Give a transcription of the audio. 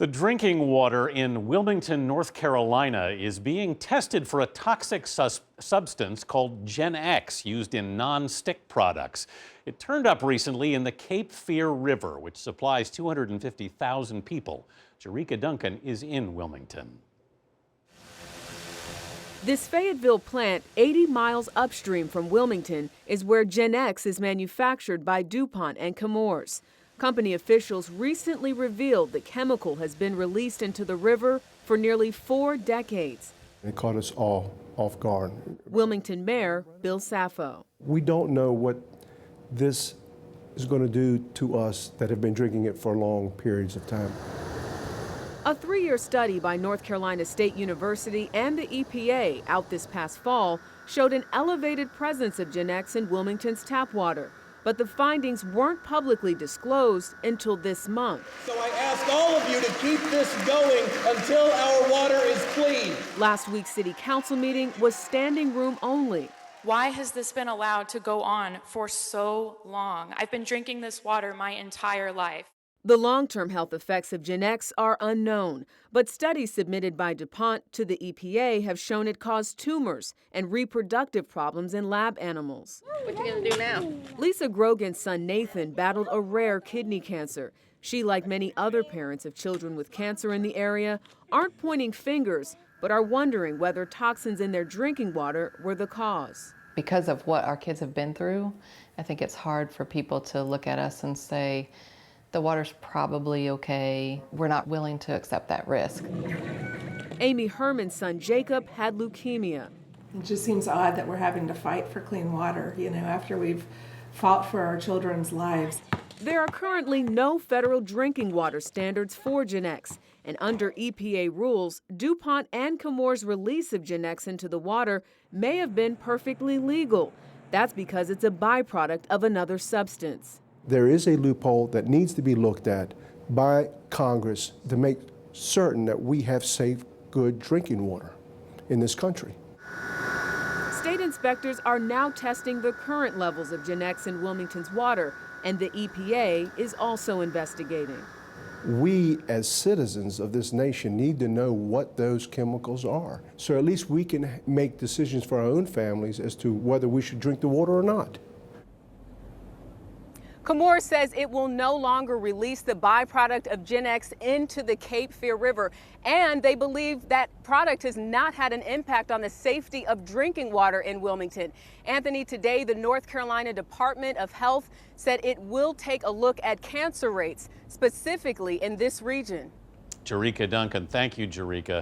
The drinking water in Wilmington, North Carolina is being tested for a toxic substance called GenX used in non-stick products. It turned up recently in the Cape Fear River, which supplies 250,000 people. Jerika Duncan is in Wilmington. This Fayetteville plant, 80 miles upstream from Wilmington, is where GenX is manufactured by DuPont and Chemours. Company officials recently revealed the chemical has been released into the river for nearly 4 decades. It caught us all off guard. Wilmington Mayor Bill Saffo. We don't know what this is going to do to us that have been drinking it for long periods of time. A 3-year study by North Carolina State University and the EPA out this past fall showed an elevated presence of GenX in Wilmington's tap water. But the findings weren't publicly disclosed until this month. So I ask all of you to keep this going until our water is clean. Last week's city council meeting was standing room only. Why has this been allowed to go on for so long? I've been drinking this water my entire life. The long-term health effects of GenX are unknown, but studies submitted by DuPont to the EPA have shown it caused tumors and reproductive problems in lab animals. What you gonna do now? Lisa Grogan's son Nathan battled a rare kidney cancer. She, like many other parents of children with cancer in the area, aren't pointing fingers, but are wondering whether toxins in their drinking water were the cause. Because of what our kids have been through, I think it's hard for people to look at us and say, the water's probably okay. We're not willing to accept that risk. Amy Herman's son Jacob had leukemia. It just seems odd that we're having to fight for clean water, after we've fought for our children's lives. There are currently no federal drinking water standards for GenX, and under EPA rules, DuPont and Chemours' release of GenX into the water may have been perfectly legal. That's because it's a byproduct of another substance. There is a loophole that needs to be looked at by Congress to make certain that we have safe, good drinking water in this country. State inspectors are now testing the current levels of GenX in Wilmington's water, and the EPA is also investigating. We, as citizens of this nation, need to know what those chemicals are, so at least we can make decisions for our own families as to whether we should drink the water or not. Chemours says it will no longer release the byproduct of GenX into the Cape Fear River, and they believe that product has not had an impact on the safety of drinking water in Wilmington. Anthony, today the North Carolina Department of Health said it will take a look at cancer rates, specifically in this region. Jerika Duncan, thank you, Jerika.